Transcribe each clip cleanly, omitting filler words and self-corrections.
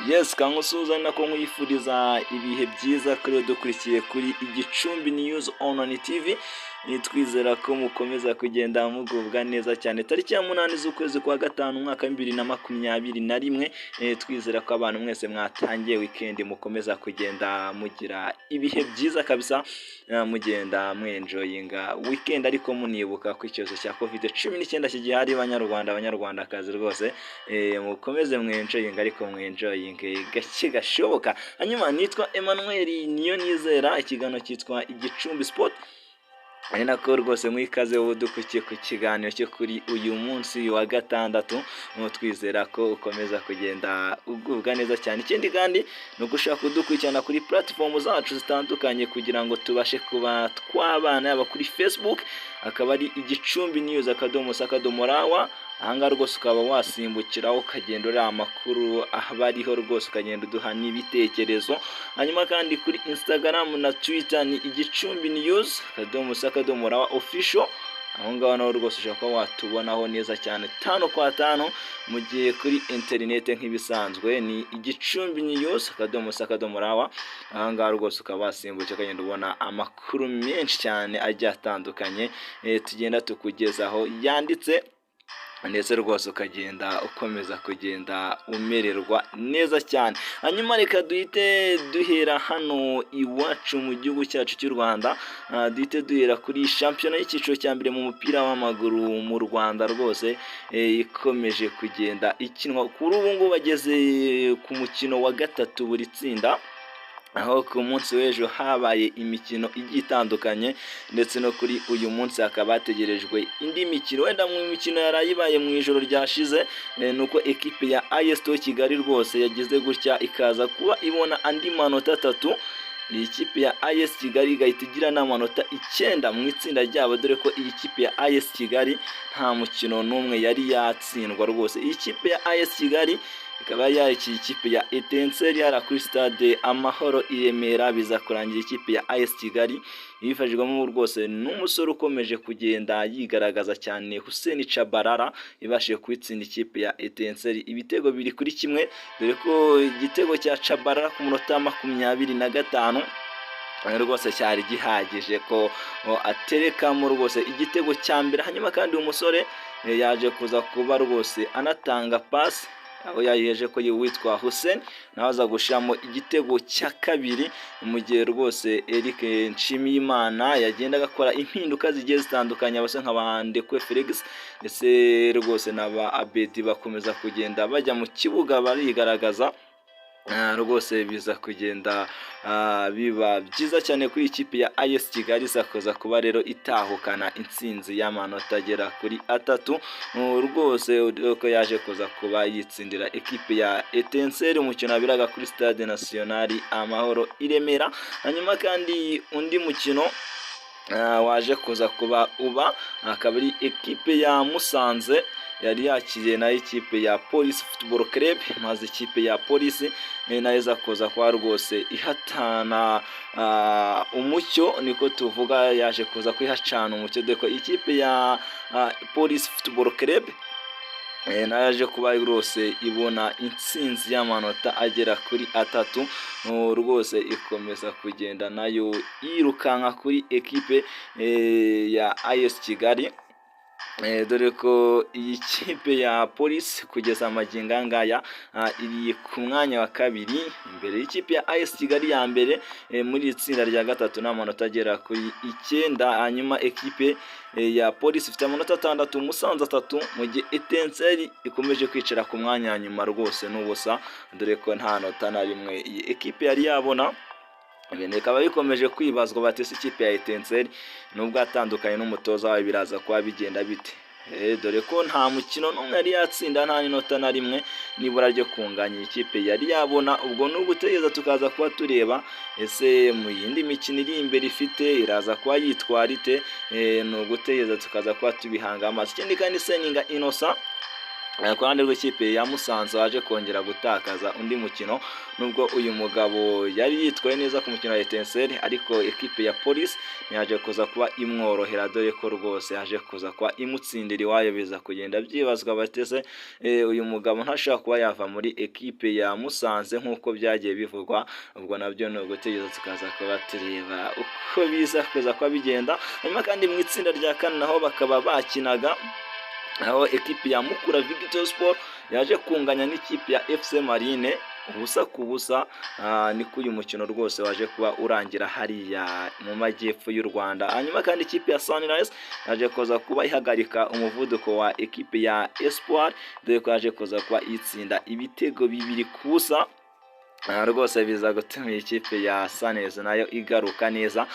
Yes, kangusuza nako nkwifuriza ibihe byiza kuri dukurikiye kuri Igicumbi News Online TV. Twizera ko mukomeza kugenda mugubwa neza cyane. Tariki ya 8 z'ukwezi kwa gatanu umwaka 2021, twizera ko abantu mwese mwatangiye weekend mukomeza kugenda mugira ibihe byiza kabisa, mugenda mwenjoyinga weekend, ariko munibuka ko icyorezo cya COVID-19 kigihari. Abanyarwandakazi rwose mukomeze mwenjoyinga, ariko mwenjoyinge gake gashoboka. Hanyuma nitwa Emmanuel Niyonizera, ikiganiro cyitwa Igicumbi Sport. Ari nako rwose mwikaze udukurikiye ku kiganiro cyo kuri uyu munsi wa gatandatu. Twizera ko ukomeza kugenda ugubwa neza cyane. Ikindi kandi no gushaka kudukurikirana kuri platform zacu zitandukanye kugira ngo tubashe kuba twabana, yaba kuri Facebook akaba ari Igicumbi News _rawa. Ahanga rwose ukaba wasimbukiraho ukagenda uri amakuru abariho rwose, ukagenda uduha n'ibitekerezo. Hanyuma kandi kuri Instagram na Twitter ni Igicumbi News _rawa official. Aho ngaho naho rwose ushaka kuba watubonaho neza cyane 5 kwa 5. Mu gihe kuri internet nk'ibisanzwe ni Igicumbi News _rawa. Aha ngaho rwose ukaba wasimbukira ukagenda ubona amakuru menshi cyane ajya atandukanye tugenda tukugezaho yanditse, ndetse rwose ukagenda ukomeza kugenda umererwa neza cyane. Hanyuma reka duhite duhera hano iwacu mu gihugu cyacu cy'u Rwanda. Duhite duhera kuri shampiyona y'icyiciro cya mbere mu mupira w'amaguru mu Rwanda rwose, ikomeje kugenda ikinwa. Kuri ubu ngubu bageze ku mukino wa gatatu buri tsinda, aho ku munsi w'ejo habaye imikino igiye itandukanye, ndetse no kuri uyu munsi hakaba hategerejwe indi mikino. Wenda mu mikino yarayibaye mu ijoro ryashize, nuko ekipe ya AS Kigali rwose yagize gutya ikaza kuba ibona andi manota 3. Iyi kipe ya AS Kigali igahita igira n'amanota 9 mu itsinda ryabo, dore ko iyi kipe ya AS Kigali nta mukino n'umwe yari yatsindwa rwose. Iyi kipe ya AS Kigali ikaba yakiye ikipe ya Etincelle yara kuri stade Amahoro i Remera, biza kurangira ikipe ya AS Kigali ibifashijwemo rwose n'umusore ukomeje kugenda yigaragaza cyane, Hussein Chabarara, ibashije kwitsinda ikipe ya Etincelle ibitego 2-1, dore ko igitego cya Chabarara ku munota 25 rwose cyari gihagije ko aterekamo rwose igitego cya mbere. Hanyuma kandi umusore yaje kuza kuba rwose anatanga pass, aho yayeje ko witwa Hussein nawe aza gushiramo igitego cya kabiri, mu gihe rwose Eric Nshimiyimana yagenda agakora impinduka zigiye zitandukanye, abase nk'abandekwe Felix ndetse rwose n'aba Abedi bakomeza kugenda bajya mu kibuga barigaragaza. Rwose biza kugenda biba byiza cyane kuri ikipe ya AS Kigali, sakoza kuba rero itahukana intsinzi y'amanota agera kuri 3. Rwose uko yaje kuza kuba yitsindira ekipe ya Etincelle umukino abiraga kuri stade National Amahoro i Remera. Hanyuma kandi undi mukino waje kuza kuba akaba ari ekipe ya Musanze yari yakiriye na ikipe ya Police Football Club, maze ikipe ya Police nayo izakoza kwa rwose ihatana umucyo, niko tuvuga, yaje kuza kwihacana umucyo, deko ikipe ya Police Football Club naje kuba rwose ibona intsinzi y'amanota agera kuri 3. Rwose ikomeza kugenda nayo yirukanka kuri ekipe ya AS Kigali, dore ko iyi kipe ya Police kugeza amaginga ngaya iri ku mwanya wa kabiri imbere y'ikipe ya AS Kigali ya mbere muri itsinda rya gatatu n'amanota agera kuri 9. Hanyuma ekipe ya Police ifite amanota 6, Musanze 3, mu gihe Etincelle ikomeje kwicara ku mwanya nyuma rwose n'ubusa, dore ko nta nota na rimwe iyi ekipe yari yabona. Ibintu bikaba bikomeje kwibazwa batese ikipe ya Etincelle nubwo atandukanye n'umutoza wayo biraza kuba bigenda bite, dore ko nta mukino n'umwe yari yatsinda, nta n'inota na rimwe nibura ryo kunganya ikipe yari yabona. Ubwo n'ugutegeza tukaza kuba tureba ese mu yindi mikino iri imbere ifite iraza kuba yitwara ite, n'ugutegeza tukaza kuba tubihanga amaso. Ikindi kandi Seninga Innocent ku ruhande rw'ikipe ya Musanze waje kongera gutakaza undi mukino, nubwo uyu mugabo yari yitwaye neza ku mukino wa Etincelle, ariko ekipe ya Police yaje kuza kuba imworohera, dore ko rwose yaje kuza kuba imutsindira iwayo, biza kugenda byibazwa bateze uyu mugabo ntashaka kuba yava muri ekipe ya Musanze nk'uko byagiye bivugwa. Ubwo nabyo ni ugutegereza tukaza kuba tureba uko biza kuza kuba bigenda. Hanyuma kandi mu itsinda rya kane naho bakaba bakinaga, aho ekipe ya Mukura Victory Sport yaje kunganya n'ikipe ya FC Marine ubusa ku busa. Niko uyu mukino rwose waje kuba urangira hariya mu majyepfo y'u Rwanda. Hanyuma kandi ikipe ya Sunrise yaje kuza kuba ihagarika umuvuduko wa ekipe ya Espoir, dore ko yaje kuza kuba itsinda ibitego 2 ku busa. Rwose biza gutuma ikipe ya Sunrise nayo igaruka neza.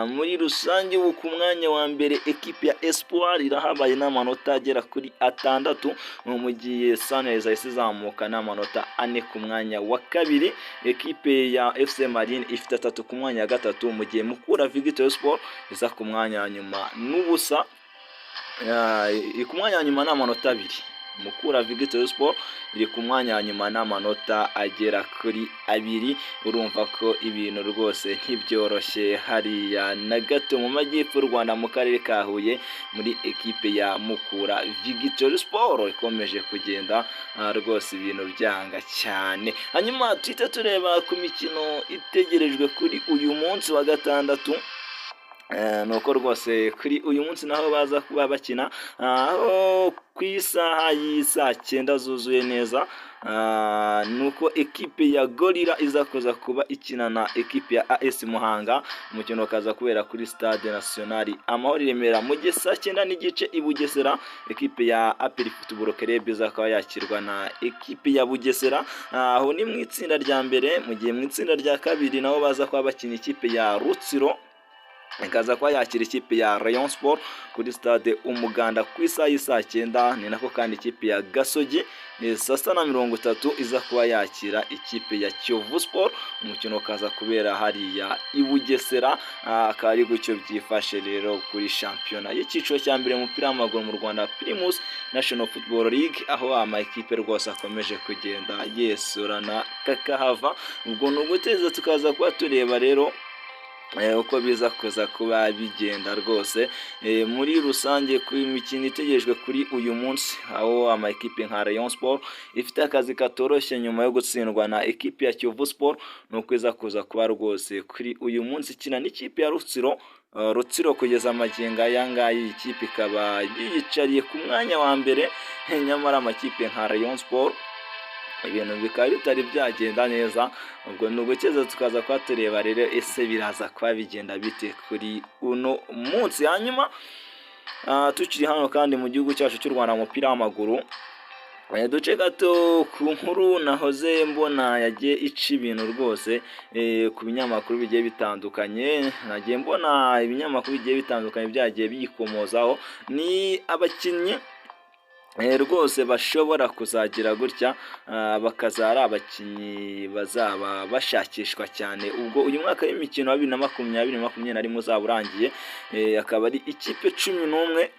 Muri rusange ku mwanya wa mbere ekipe ya Espoir irahabaye n'amanota agera kuri 6, mu gihe Sunrise isizamuka n'amanota 4 ku mwanya wa kabiri. Ekipe ya FC Marine ifite 3 ku mwanya wa gatatu, mu gihe Mukura Victory Sport iza ku mwanya wa nyuma n'ubusa, ku mwanya wa nyuma n'amanota 2. Mukura Victory Sport iri ku mwanya wa nyuma n'amanota agera kuri 2. Urumva ko ibintu rwose ntibyoroshye hariya na gato mu majyepfo y'u Rwanda, mu karere ka Huye, muri ekipe ya Mukura Victory Sport ikomeje kugenda rwose ibintu byanga cyane. Hanyuma tuhita tureba ku mikino itegerejwe kuri uyu munsi wa gatandatu. Nuko rwose kuri uyu munsi naho baza kuba bakina, aho ku isaha y'isa 9 zuzuye neza. Nuko ekipe ya Gorilla iza kuza kuba ikina na ekipe ya AS Muhanga. Umukino ukaza kubera kuri Stade National Amahoro i Remera, mu gihe saa 9 n'igice i Bugesera ekipe ya APR Football Club iza kuba yakirwa na ekipe ya Bugesera. Aho ni mu itsinda rya mbere, mu gihe mu itsinda rya kabiri naho baza kuba bakina ikipe ya Rutsiro ikaza kuba yakira ikipe ya Rayon Sport kuri Stade Umuganda ku isaha y'isa 9. Ni nako kandi ikipe ya Gasogi saa 9:30 iza kuba yakira ikipe ya Kiyovu Sport. Umukino ukaza kubera hariya i Bugesera. Akaba ari gutyo byifashe rero kuri shampiyona y'icyiciro cya mbere mu mupira w'amaguru mu Rwanda, Primus National Football League, aho amakipe rwose akomeje kugenda yesurana kakahava. Ubwo ni uguteza tukaza kuba tureba rero uko biza kuza kuba bigenda rwose. Muri rusange ku mikino itegerejwe kuri uyu munsi, aho amakipe nka Rayon Sport ifite akazi katoroshye nyuma yo gutsindwa na ekipe ya Kiyovu Sport, nuko iza kuza kuba rwose kuri uyu munsi ikina n'ikipe ya Rutsiro kugeza amagingo aya ngaya. Ikipe ikaba yiyicariye ku mwanya wa mbere, nyamara amakipe nka Rayon Sport ibintu bikaba bitari byagenda neza. Ubwo ni ugukeza tukaza kuba tureba rero ese biraza kuba bigenda bite kuri uno munsi. Hanyuma tukiri hano kandi mu gihugu cyacu cy'u Rwanda mu mupira w'amaguru, duce gato ku nkuru nahoze mbona yagiye ica ibintu rwose ku binyamakuru bigiye bitandukanye. Nagiye mbona ibinyamakuru bigiye bitandukanye byagiye biyikomozaho, ni abakinnyi rwose bashobora kuzagira gutya bakazara abakinnyi bazaba bashakishwa cyane ubwo uyu mwaka w'imikino wa 2020-2021 uzaba urangiye. Akaba ari ikipe 11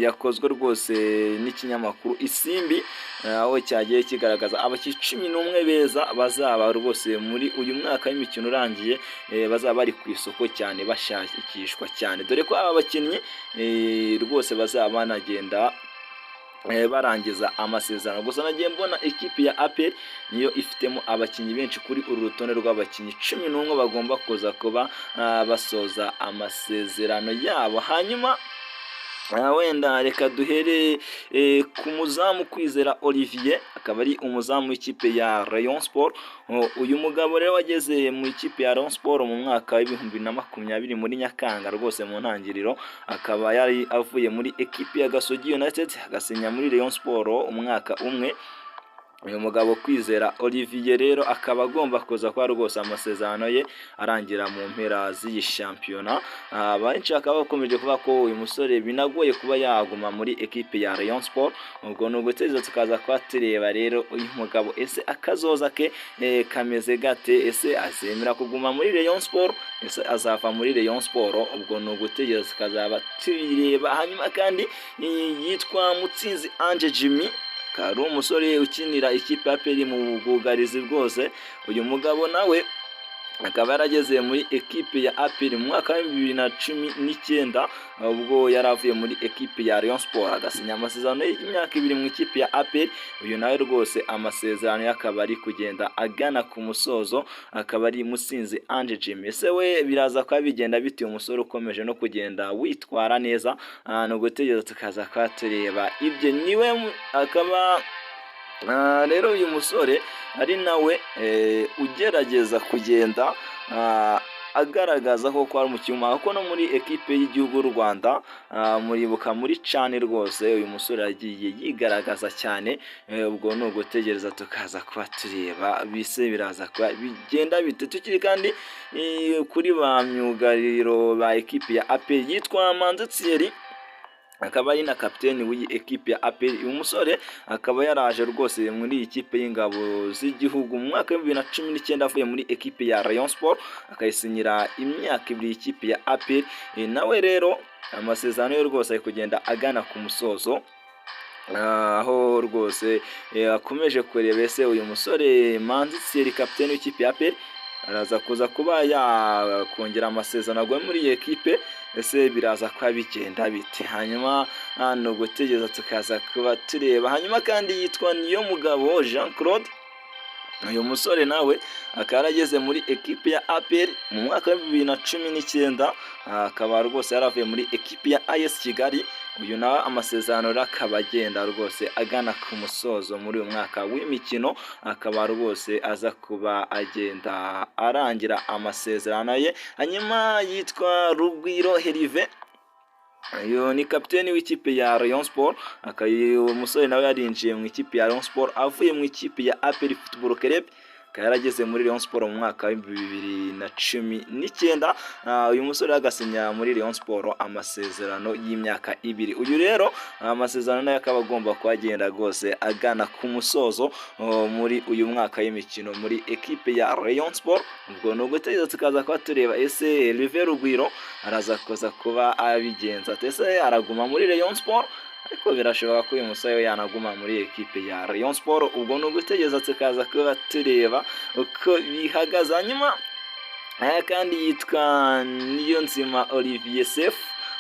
yakozwe rwose n'ikinyamakuru Isimbi, aho cyagiye kigaragaza abakinnyi 11 beza bazaba rwose muri uyu mwaka w'imikino urangiye bazaba bari ku isoko cyane bashakishwa cyane, dore ko aba bakinnyi rwose bazaba banagenda barangiza amasezerano. Gusa nagiye mbona ikipe ya APR niyo ifitemo abakinnyi benshi kuri uru rutonde rw'abakinnyi 11 bagomba kuza kuba basoza amasezerano yabo. Hanyuma wenda reka duhere ku muzamu Kwizera Olivier, akaba ari umuzamu w'ikipe ya Rayon Sport. Uyu mugabo rero wageze mu ikipe ya Rayon Sport mu mwaka wa 2020 muri Nyakanga rwose mu ntangiriro, akaba yari avuye muri ekipe ya Gasogi United agasinya muri Rayon Sport umwaka umwe. uyu mugabo Kwizera Olivier rero akaba agomba kuza kuba rwose amasezerano ye arangira mu mpera z'iyi shampiyona. Benshi bakaba bakomeje kuvuga ko uyu musore binagoye kuba yaguma muri ekipe ya Rayon Sport. Ubwo ni ugutegereza tukaza kuba tureba rero uyu mugabo ese akazoza ke kameze gate, ese azemera kuguma muri Rayon Sport, ese azava muri Rayon Sport. Ubwo ni ugutegereza tukazaba tubireba. Hanyuma kandi yitwa Mutsinzi Ange Jimmy, kari umusore ukinira ikipe ya APR mu bwugarizi bwose. Uyu mugabo nawe akaba yarageze muri ekipe ya APR mu mwaka wa 2019 ubwo yaravuye muri ekipe ya Rayon Sport agasinya amasezerano y'imyaka 2 mu ikipe ya APR. Uyu nawe rwose amasezerano yakaba ari kugenda agana ku musozo, akaba ari Mutsinzi Ange Jimmy. Ese we biraza kwa bigenda bitiye umusore ukomeje no kugenda witwara neza, no gutegereza tukaza kwa tureba ibyo niwe akaba rero uyu musore ari nawe ugerageza kugenda agaragaza ko ari umukinnyi ko no muri ekipe y'igihugu y'u Rwanda muribuka muri cane rwose uyu musore yagiye yigaragaza cyane. Ubwo ni ugutegereza tukaza kuba tureba bise biraza kuba bigenda bite. Tukiri kandi kuri ba myugariro ba ekipe ya APR yitwa Manzi Thierry, akaba ari na kapiteni w'iyi ekipe ya APR. Uyu musore akaba yaraje rwose muri iyi kipe y'ingabo z'igihugu mu mwaka wa 2019 avuye muri ekipe ya Rayon Sport akayisinyira imyaka 2 ikipe ya APR. Nawe rero amasezerano yo rwose ari kugenda agana ku musozo, aho rwose akomeje kureba ese uyu musore Manzi Thierry kapiteni w'ikipe ya APR araza kuza kuba yakongera amasezerano agwe muri iyi ekipe, ese biraza kuba bigenda bite. Hanyuma no gutegereza tukaza kuba tureba. Hanyuma kandi yitwa Niyomugabo Jean Claude, uyu musore nawe akaba yarageze muri ekipe ya APR mu mwaka wa 2019 akaba rwose yaravuye muri ekipe ya AS Kigali. Uyu nawe amasezerano akaba agenda rwose agana ku musozo muri uyu mwaka w'imikino, akaba rwose aza kuba agenda arangira amasezerano ye. Hanyuma yitwa Rugwiro Herve, uyu ni kapiteni w'ikipe ya Rayon Sport. Uyu musore nawe yarinjiye mu ikipe ya Rayon Sport avuye mu ikipe ya APR Football Club, akaba yarageze muri Rayon Sport mu mwaka wa 2019. Uyu musore agasinya muri Rayon Sport amasezerano y'imyaka 2. Uyu rero amasezerano nayo akaba agomba kuagenda rwose agana ku musozo muri uyu mwaka y'imikino muri ekipe ya Rayon Sport. Ubwo no gutegereza tukaza kwa tureba ese River Rugwiro araza kuba abigenza, ese araguma muri Rayon Sport, ariko birashoboka ko uyu musore yanaguma muri ekipe ya Rayon Sport. Ubwo no gutegereza tukaza kuba tureba uko bihagaze. Hanyuma kandi yitwa Niyonzima Olivier Sef,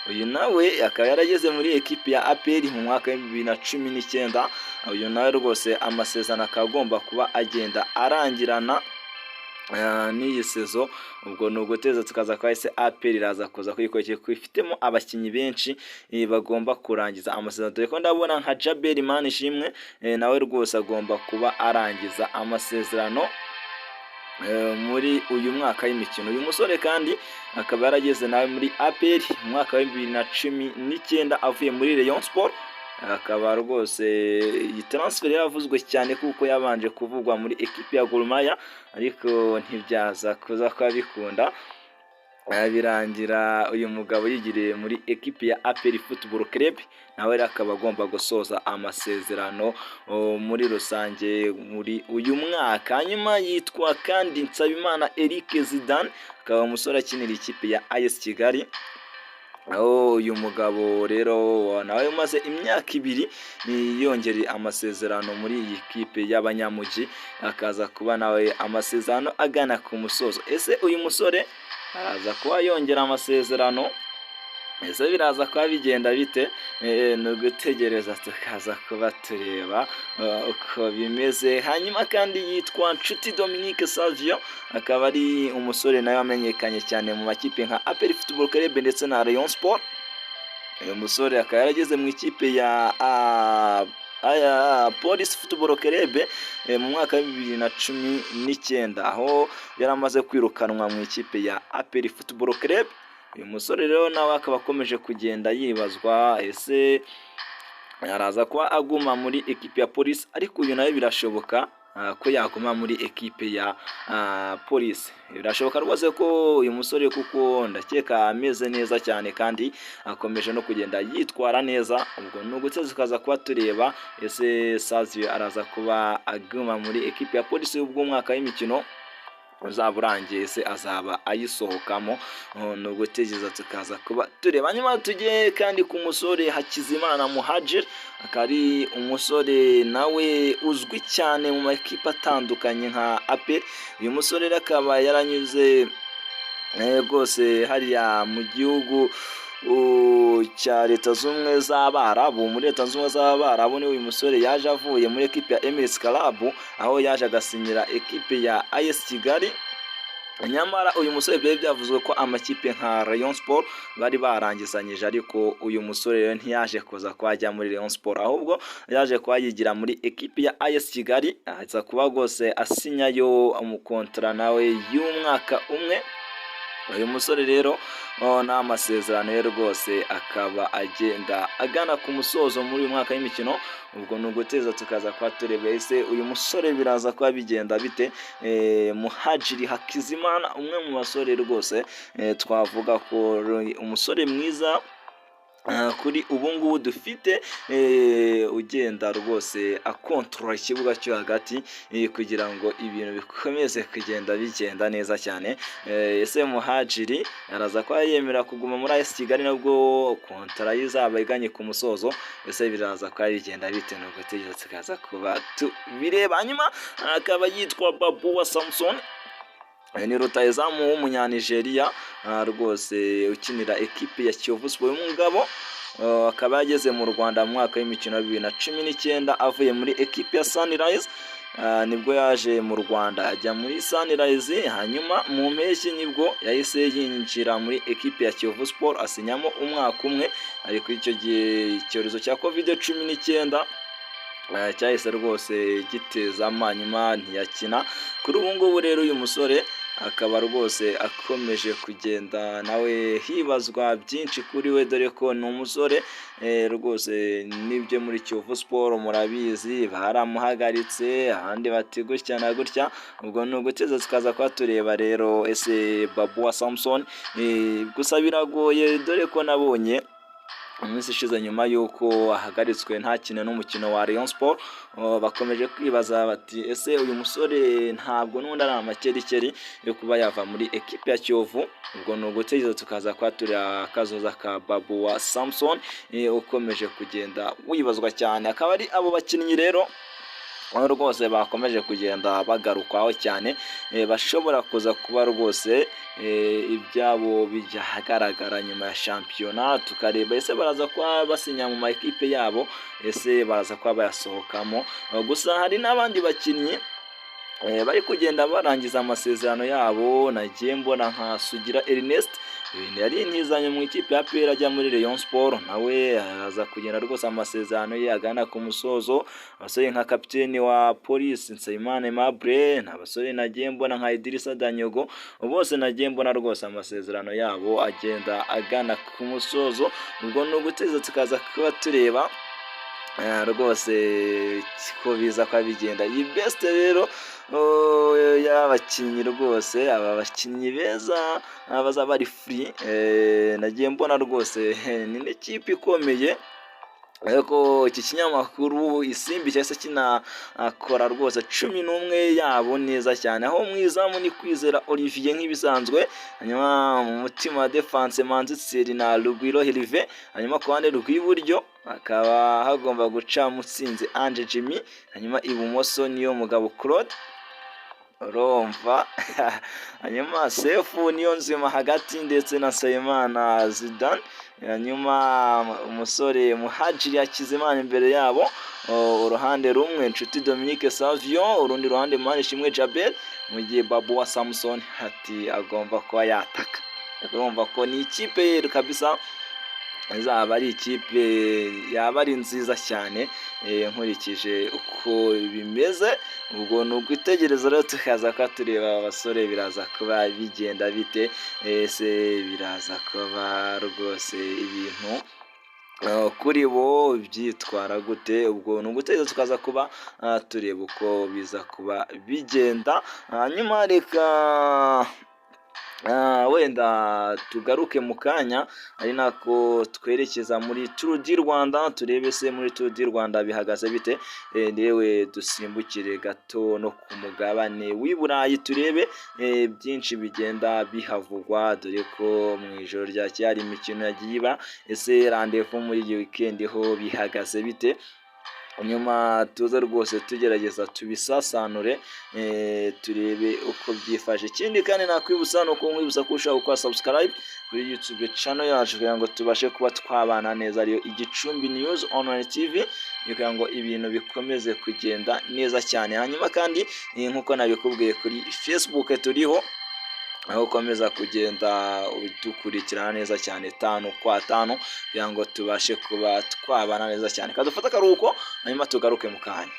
uyu nawe akaba yarageze muri ekipe ya APR mu mwaka wa 2019. Uyu nawe rwose amasezerano akagomba kuba agenda arangirana n'iyi sezo. Ubwo no guteza tukaza kwa ese APR iraza kuza kwikorera kwifitemo abakinyi benshi bagomba kurangiza amasezerano. Dore ko ndabona nka Jabel Manishimwe nawe rwose agomba kuba arangiza amasezerano muri uyu mwaka y'imikino. Uyu musore kandi akaba yarageze nawe muri APR mu mwaka wa 2019 avuye muri Rayon Sport. Akaba rwose iyi transfer yavuzwe cyane kuko yabanje kuvugwa muri ekipe ya Gor Mahia, ariko ntibyaza kuza kwa bikunda birangira uyu mugabo yigiriye muri ekipe ya APR Football Club. Nawe akaba agomba gusoza amasezerano muri rusange muri uyu mwaka. Hanyuma yitwa kandi Nsabimana Eric Zidane, akaba umusore akinira ikipe ya AS Kigali. Uyu mugabo rero nawe umaze imyaka 2 yongereye amasezerano muri iyi kipe y'abanyamugi, akaza kuba nawe amasezerano agana ku musozo. Ese uyu musore araza kuba yongera amasezerano, ese biraza kuba bigenda bite? No gutegereza tukaza kuba tureba uko bimeze. Hanyuma kandi yitwa Nshuti Dominique Savio, akaba ari umusore nawe amenyekanye cyane mu makipe nka APR Football Club ndetse na Rayon Sport. Uyu musore akaba yarageze mu ikipe ya Police Football Club mu mwaka wa 2019 aho yaramaze kwirukanwa mu ikipe ya APR Football Club. Uyu musore rero nawe akaba akomeje kugenda yibazwa, ese araza kuba aguma muri ekipe ya polisi, ariko uyu nawe birashoboka ko yaguma muri ekipe ya polisi. Birashoboka rwose ko uyu musore, kuko ndakeka ameze neza cyane kandi akomeje no kugenda yitwara neza. Ubwo ni ugutse tukaza kuba tureba ese Savio araza kuba aguma muri ekipe ya polisi ubw'umwaka w'imikino uzaba urangiye, se azaba ayisohokamo. Ni ugutegereza tukaza kuba tureba. Nyuma tujye kandi ku musore Hakizimana Muhadjili, akaba ari umusore nawe uzwi cyane mu makipe atandukanye nka APR. Uyu musore rero akaba yaranyuze rwose hariya mu gihugu cya Leta Zunze z'Abarabu. Muri Leta Zunze z'Abarabu ni uyu musore yaje avuye muri ekipe ya Emirates Club, aho yaje agasinyira ekipe ya AS Kigali. Nyamara uyu musore byari byavuzwe ko amakipe nka Rayon Sport bari barangizanyije, ariko uyu musore rero ntiyaje kuza kwajya muri Rayon Sport, ahubwo yaje kuyigira muri ekipe ya AS Kigali, aza kuba rwose asinyayo umukontra nawe y'umwaka umwe. Uyu musore rero nta masezerano ye rwose akaba agenda agana ku musozo muri uyu mwaka w'imikino. Ubwo ni uguteza tukaza kwa tureba ese uyu musore biraza kuba bigenda bite. Muhadjili Hakizimana, umwe mu basore rwose twavuga ko umusore mwiza kuri ubu ngubu dufite, ugenda rwose akontorora ikibuga cyo hagati kugira ngo ibintu bikomeze kugenda bigenda neza cyane. Ese Muhadjili araza kuba yemera kuguma muri AS Kigali nabwo kontara izaba iganye ku musozo. Ese biraza kuba bigenda bite, no gutegereza tukaza kuba bireba. Hanyuma akaba yitwa Babuwa Samson, ni rutahizamu w'umunyanigeriya rwose ukinira ekipe ya Kiyovu Sport. Umugabo akaba yageze mu Rwanda mu mwaka w'imikino wa 2019 avuye muri ekipe ya Sunrise. Nibwo yaje mu Rwanda ajya muri Sunrise, hanyuma mu mpeshyi nibwo yahise yinjira muri ekipe ya Kiyovu Sport asinyamo umwaka umwe, ariko icyo gihe icyorezo cya COVID-19 cyahise rwose gitezamo, hanyuma ntiyakina. Kuri ubu ngubu rero uyu musore akaba rwose akomeje kugenda nawe hibazwa byinshi kuri we, dore ko ni umusore rwose n'ibyo muri Kiyovu Sport murabizi baramuhagaritse, ahandi bati gutya na gutya. Ubwo ni uguteza tukaza kuba tureba rero ese Babuwa Samson. Gusa biragoye, dore ko nabonye umunsi ishize nyuma y'uko ahagaritswe ntakine n'umukino wa Rayon Sport, bakomeje kwibaza bati ese uyu musore ntabwo n'undi ari amakerikeri yo kuba yava muri ekipe ya Kiyovu. Ubwo ni ugutegereza tukaza kuba tureba akazoza ka Babuwa Samson ukomeje kugenda wibazwa cyane. Akaba ari abo bakinnyi rero rwose bakomeje kugenda bagarukwaho cyane, bashobora kuza kuba rwose ibyabo bijya ahagaragara nyuma ya shampiyona. Tukareba ese baraza kuba basinya mu makipe yabo, ese baraza kuba bayasohokamo. Gusa hari n'abandi bakinnyi bari kugenda barangiza amasezerano yabo. Nagiye mbona nka Sugira Ernest, yari intizanye mu ikipe ya APR ajya muri Rayon Sport, nawe araza kugenda rwose amasezerano ye agana ku musozo. Abasore nka kapiteni wa Police Nsayimana Aimable, n'abasore nagiye mbona nka Idrissa Danyogo, bose nagiye mbona rwose amasezerano yabo agenda agana ku musozo. Ubwo ni uguteza tukaza kuba tureba rwose ko biza kwa bigenda. Iyi best rero y'abakinnyi rwose, aba bakinnyi beza baza bari free, nagiye mbona rwose ni n'ikipe ikomeye. Ariko iki kinyamakuru Isimbi cyase kinakora rwose 11 yabo neza cyane, aho mwizamu ni Kwizera Olivier nk'ibisanzwe, hanyuma mu mutima wa defense Manzi Thierry na Rugwiro Herve, hanyuma ku ruhande rw'iburyo akaba hagomba guca Mutsinzi Ange Jimmy, hanyuma ibumoso niyo Mugabo Claude Romva hanyuma Sefu niyo nzima hagati ndetse na Sayimana Zidane, hanyuma umusore Muhadjili Hakizimana imbere yabo. Uruhande rumwe Nshuti Dominique Savio, urundi ruhande Manishimwe Djabel, mu gihe Babuwa Samson ati agomba kuba yataka. Urumva ko ni ikipe ye kabisa, izaba ari ikipe yaba ari nziza cyane nkurikije uko bimeze. Ubwo ni ugutegereza rero tukaza ko tureba abasore biraza kuba bigenda bite, ese biraza kuba rwose ibintu kuri bo byitwara gute. Ubwo ni ugutegereza tukaza kuba tureba uko biza kuba bigenda. Hanyuma reka wenda tugaruke mu kanya ari nako twerekeza muri Tour du Rwanda, turebe se muri Tour du Rwanda bihagaze bite. Yewe dusimbukire gato no ku mugabane w'i Burayi turebe byinshi bigenda bihavugwa, dore ko mu ijoro ryakeye hari imikino yagiye iba. Ese randevu muri iyi weekend ho bihagaze bite? Nyuma tuza rwose tugerageza tubisasanure turebe uko byifashe. Ikindi kandi nakwibutsa no nkwibutsa ko ushaka gukora subscribe kuri YouTube channel yacu kugira ngo tubashe kuba twabana neza, ariyo Igicumbi News Online TV, kugira ngo ibintu bikomeze kugenda neza cyane. Hanyuma kandi nkuko nabikubwiye kuri Facebook turiho, aho ukomeza kugenda udukurikirana neza cyane 5 kwa 5 kugira ngo tubashe kuba twabana neza cyane. Kadufata akaruhuko hanyuma tugaruke mu kanya.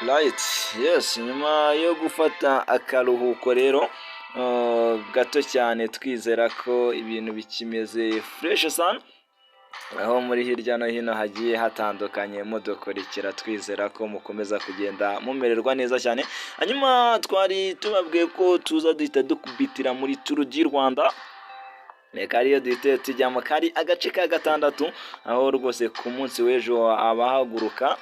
Right, yes, nyuma yo gufata akaruhuko rero gato cyane, twizera ko ibintu bikimeze fresh sana, aho muri hirya no hino hagiye hatandukanye mudukurikira, twizera ko mukomeza kugenda mumererwa neza cyane. Hanyuma twari tubabwiye ko tuza duhita dukubitira muri Tour du Rwanda, reka ariyo duhite tujya mu kari agace ka gatandatu, aho rwose ku munsi w'ejo abahaguruka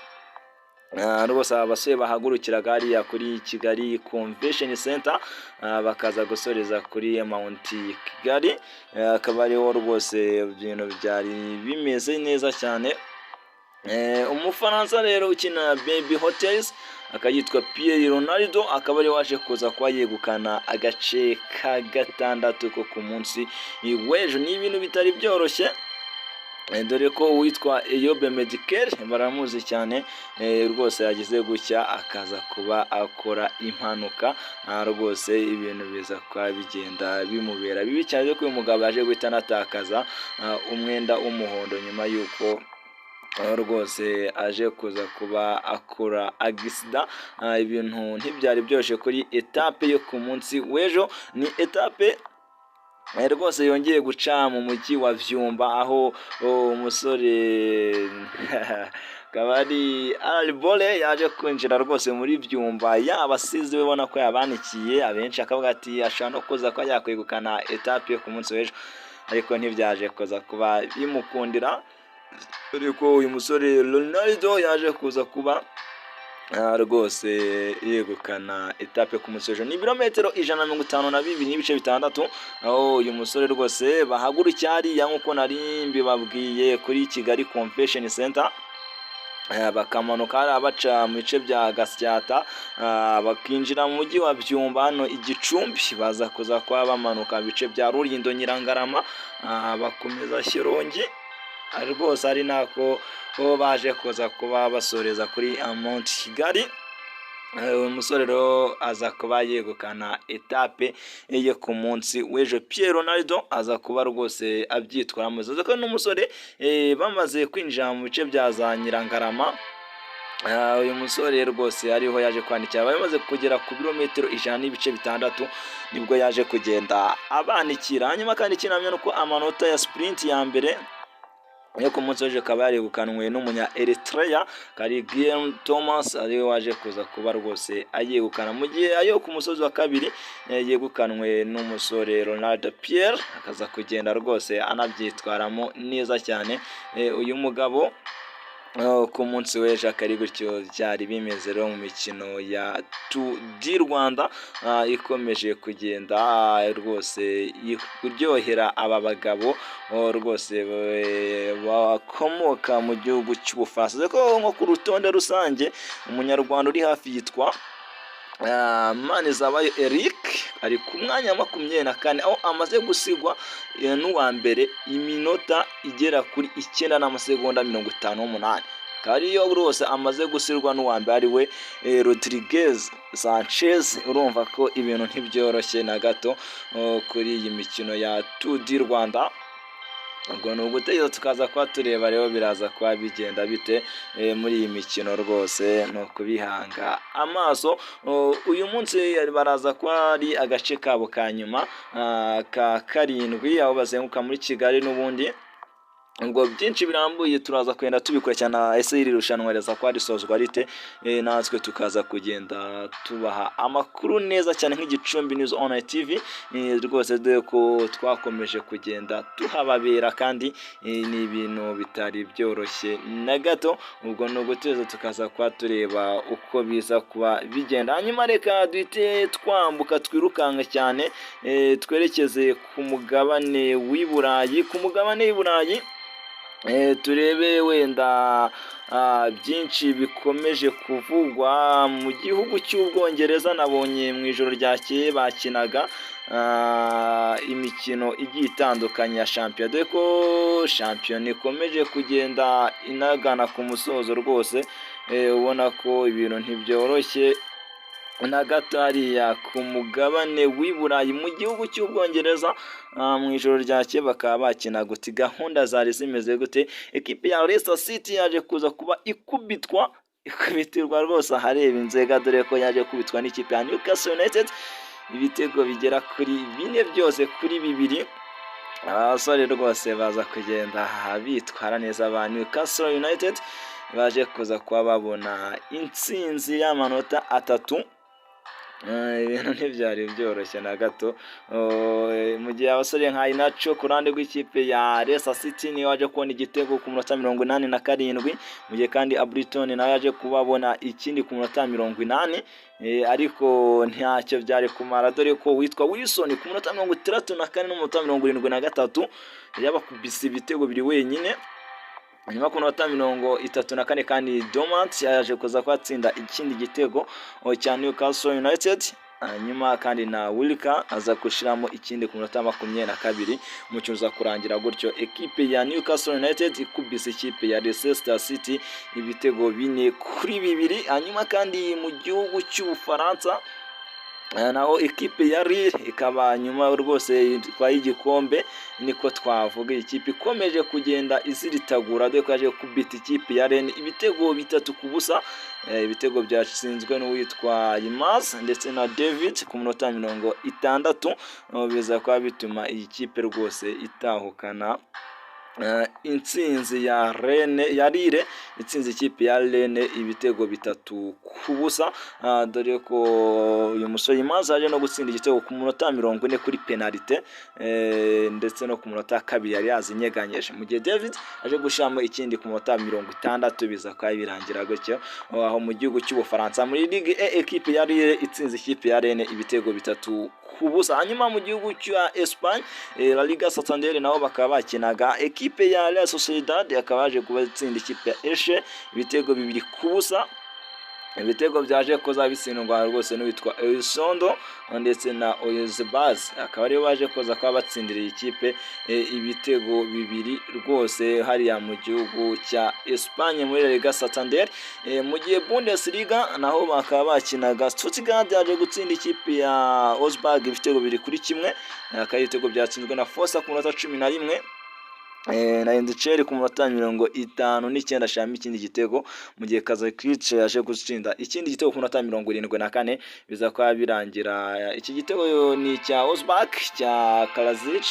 rwose abasore bahagurukiraga hariya kuri Kigali Convention Center, bakaza gusoreza kuri Mount Kigali. Akaba ariho rwose ibintu byari bimeze neza cyane. Umufaransa rero ukina Baby Hotels akayitwa Pierre Ronaldo, akaba ari waje kuza kuba yegukana agace ka gatandatu ko ku munsi w'ejo. Ni ibintu bitari byoroshye, dore ko uwitwa Eyobe Medical baramuzi cyane, rwose yagize gucya akaza kuba akora impanuka, rwose ibintu biza kuba bigenda bimubera bibi cyane, ko uyu mugabo yaje guhita anatakaza umwenda w'umuhondo nyuma y'uko rwose aje kuza kuba akora agisida. Ibintu ntibyari byoroshye kuri etape yo ku munsi w'ejo. Ni etape rwose yongeye guca mu mujyi wa Vyumba, aho umusore akaba ari Albole yaje kwinjira rwose muri Vyumba yabasize, ubona ko yabanikiye abenshi, akavuga ati ashaka no kuza ko yakwegukana etape yo ku munsi w'ejo, ariko ntibyaje kuza kuba bimukundira, ariko uyu musore Ronaldo yaje kuza kuba rwose yegukana etape ku munsi w'ejo. Ni ibirometero 152 n'ibice bitandatu, aho uyu musore rwose bahagurukiye hariya nk'uko nari mbibabwiye kuri Kigali Convention Center, bakamanuka hariya baca mu bice bya Gasyata, bakinjira mu mujyi wa Byumba hano Igicumbi, baza kuza kuba bamanuka mu bice bya Rulindo, Nyirangarama, bakomeza Shyorongi, rwose ari nako baje kuza kuba basoreza kuri Mount Kigali. Uyu musore rero aza kuba yegukana etape yo ku munsi w'ejo. Pierre Ronaldo aza kuba rwose abyitwaramo, ko n'umusore bamaze kwinjira mu bice bya za Nyirangarama, uyu musore rwose ariho yaje kwandikira, bamaze kugera ku birometero 100 n'ibice bitandatu nibwo yaje kugenda abanikira. Hanyuma kandi kinamye nuko amanota ya sprint ya mbere yo ku munsi w'ejo akaba yaregukanwe n'umunya Eritrea kari Guillaume Thomas, ariwe waje kuza kuba rwose ayegukana, mu gihe ayo ku musozi wa kabiri yegukanwe n'umusore Ronaldo Pierre, akaza kugenda rwose anabyitwaramo neza cyane. Uyu mugabo ku munsi w'ejo akari gutyo byari bimeze rero mu mikino ya Tour du Rwanda, ikomeje kugenda rwose kuryohera aba bagabo rwose bakomoka mu gihugu cy'Ubufaransa. Ko nko ku rutonde rusange umunyarwanda uri hafi yitwa Manizabayo Eric ari ku mwanya wa 24, aho amaze gusigwa n'uwa mbere iminota igera kuri 9 n'amasegonda 58, kariyo rwose amaze gusirwa n'uwa mbere ari we Rodriguez Sanchez. Urumva ko ibintu ntibyoroshye na gato kuri iyi mikino ya Tour du Rwanda. ubwo ni ugutegereza tukaza kuba tureba rero biraza kuba bigenda bite muri iyi mikino rwose ni ukubihanga amaso. Uyu munsi baraza kuba ari agace kabo ka nyuma ka karindwi aho bazenguka muri Kigali n'ubundi ngo byinshi birambuye turaza kugenda tubikurikirana ese iri rushanwa reza kwa risozwa rite natwe tukaza kugenda tubaha amakuru neza cyane nk'igicumbi News Online TV rwose dore ko twakomeje kugenda tuhababera kandi ni ibintu bitari byoroshye na gato. Ubwo ni uguteza tukaza kuba tureba uko biza kuba bigenda, hanyuma reka duhite twambuka twirukanka cyane twerekeze ku mugabane w'i Burayi. Ku mugabane w'i Burayi turebe wenda byinshi bikomeje kuvugwa mu gihugu cy'Ubwongereza. Nabonye mu ijoro ryakeye bakinaga imikino igiye itandukanye ya shampiyona, dore ko shampiyona ikomeje kugenda inagana ku musozo rwose, ubona ko ibintu ntibyoroshye na gato hariya ku mugabane w'i Burayi mu gihugu cy'Ubwongereza. Mu ijoro ryakeye bakaba bakina gute, gahunda zari zimeze gute? Ekipe ya Leicester City yaje kuza kuba ikubitirwa rwose ahareba inzega, dore ko yaje kubitwa n'ikipe ya Newcastle United ibitego bigera kuri 4 byose kuri 2. Abasore rwose baza kugenda bitwara neza ba Newcastle United, baje kuza kuba babona intsinzi y'amanota 3. Ibintu ntibyari byoroshye na gato, mu gihe abasore nka Inacho ku ruhande rw'ikipe ya Leicester City niyo waje kubona igitego ku munota 87, mu gihe kandi Abriton nawe yaje kubabona ikindi ku munota 80, ariko ntacyo byari kumara, dore ko witwa Wilson ku munota 64 n'umunota 73 yabakubise ibitego biri wenyine. Hanyuma ku munota 34 kandi Dormant yaje kuza kwatsinda ikindi gitego cya Newcastle United, hanyuma kandi na Wilka aza gushiramo ikindi ku munota 22. Umukino uza kurangira gutyo ekipe ya Newcastle United ikubise ikipe ya Leicester City ibitego 4 kuri 2. Hanyuma kandi mu gihugu cy'Ubufaransa naho ekipe ya Lille ikaba nyuma rwose kwa igikombe, niko twavuga ikipe ikomeje kugenda iziritagura, dore ko yaje kubita ikipe ya Rennes ibitego 3-0. Ibitego byatsinzwe n'uwitwa Yilmaz ndetse na David ku munota 60, biza kuba bituma iyi kipe rwose itahukana intsinzi ya Lille itsinze ikipe ya Rennes ibitego 3-0, dore ko uyu musore Yilmaz aje no gutsinda igitego ku munota 40 kuri penalite, ndetse no ku munota 2 yari yazinyeganyeje, mu gihe David aje gushiramo ikindi ku munota 60. Biza kwa birangira gutyo aho mu gihugu cy'Ubufaransa muri Ligue E ekipe ya Lille itsinze ikipe ya Rennes ibitego 3-0. Hanyuma mu gihugu cya Espagne La Liga Santander nabo bakaba bakinaga, ekipe ya Real Sociedad akaba yaje kuba itsinda ikipe ya Elche ibitego 2-0. Ibitego byaje koza bitsindwa rwose n'uwitwa Elizondo ndetse na Oyezabaz, akaba ari baje koza kwa batsindira ikipe ibitego 2 rwose hariya mu gihugu cya Espagne muri La Liga Santander. Mu gihe Bundesliga naho bakaba bakinaga, Stuttgart yaje gutsinda ikipe ya Augsburg ibitego 2-1, akaba ibitego byatsinzwe na Fossa ku munota 11 na Endiceri ku munota 59 ashami ikindi gitego, mu gihe Kazaklic yaje gutsinda ikindi gitego ku munota 74. Biza kwa birangira iki gitego ni cya Augsburg cya Kalazic,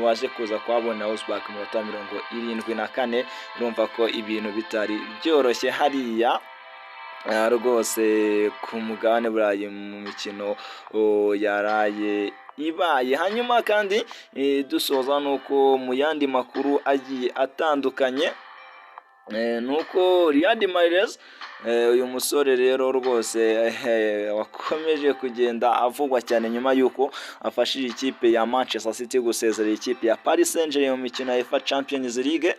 waje kuza kwabona Augsburg ku munota 74. Urumva ko ibintu bitari byoroshye hariya rwose ku mugabane Burayi mu mikino yaraye ibaye. Hanyuma kandi dusoza nuko mu yandi makuru agiye atandukanye, nuko Riyad Mahrez uyu musore rero rwose wakomeje kugenda avugwa cyane nyuma yuko afashije ikipe ya Manchester City gusezerera ikipe ya Paris Saint-Germain mu mikino ya UEFA Champions League.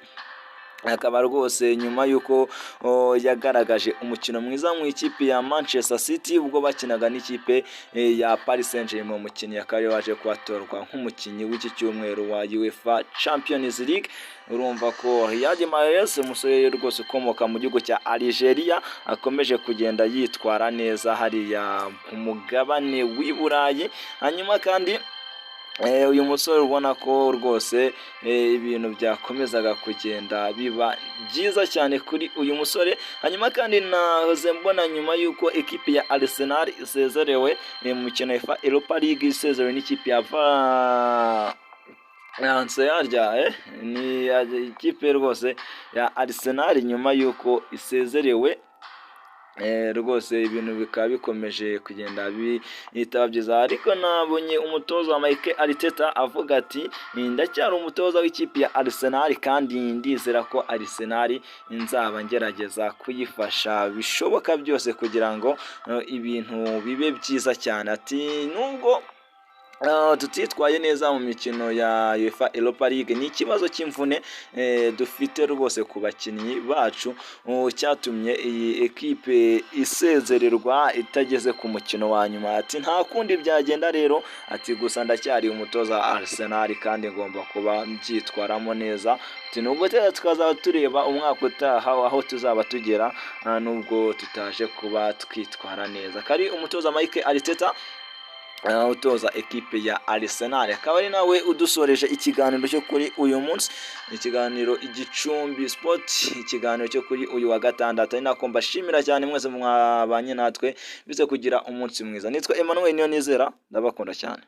Akaba rwose nyuma yuko yagaragaje umukino mwiza mu ikipe ya Manchester City ubwo bakinaga n'ikipe ya Paris Saint-Germain, mu mukinnyi akaba waje kwatorwa nk'umukinnyi w'iki cyumweru wa UEFA Champions League. Urumva ko Riyad Mahrez umusore rwose ukomoka mu gihugu cya Algeria akomeje kugenda yitwara neza hariya ku mugabane w'i Burayi. Hanyuma kandi uyu musore ubona ko rwose ibintu byakomezaga kugenda biba byiza cyane kuri uyu musore. Hanyuma kandi nahoze mbona nyuma y'uko ekipi ya Arsenal isezerewe mu mukino wa UEFA Europa League, isezerewe n'ikipe ya yarya ni ikipe rwose ya Arsenal nyuma y'uko isezerewe. Rwose ibintu bikaba bikomeje kugenda bitaba byiza, ariko nabonye umutoza wa Mikel Arteta avuga ati ndacyari umutoza w'ikipe ya Arsenal kandi ndizera ko Arsenal nzaba ngerageza kuyifasha bishoboka byose kugira ngo ibintu bibe byiza cyane. Ati nubwo tutitwaye neza mu mikino ya UEFA Europa League, ni ikibazo cy'imvune dufite rwose ku bakinnyi bacu cyatumye iyi ekipe isezererwa itageze ku mukino wa nyuma. Ati nta kundi byagenda rero, ati gusa ndacyari umutoza wa Arsenal kandi ngomba kuba mbyitwaramo neza. Ati nubwo tukazaba tureba umwaka utaha aho tuzaba tugera nubwo tutaje kuba twitwara neza. Kari umutoza Mikel Arteta utoza ekipe ya Arsenal, akaba ari nawe udusoreje ikiganiro cyo kuri uyu munsi, ikiganiro Igicumbi Sport, ikiganiro cyo kuri uyu wa gatandatu. Ari nako mbashimira cyane mwese mwabanye natwe, bize kugira umunsi mwiza. Nitwa Emmanuel Niyonizera, ndabakunda cyane.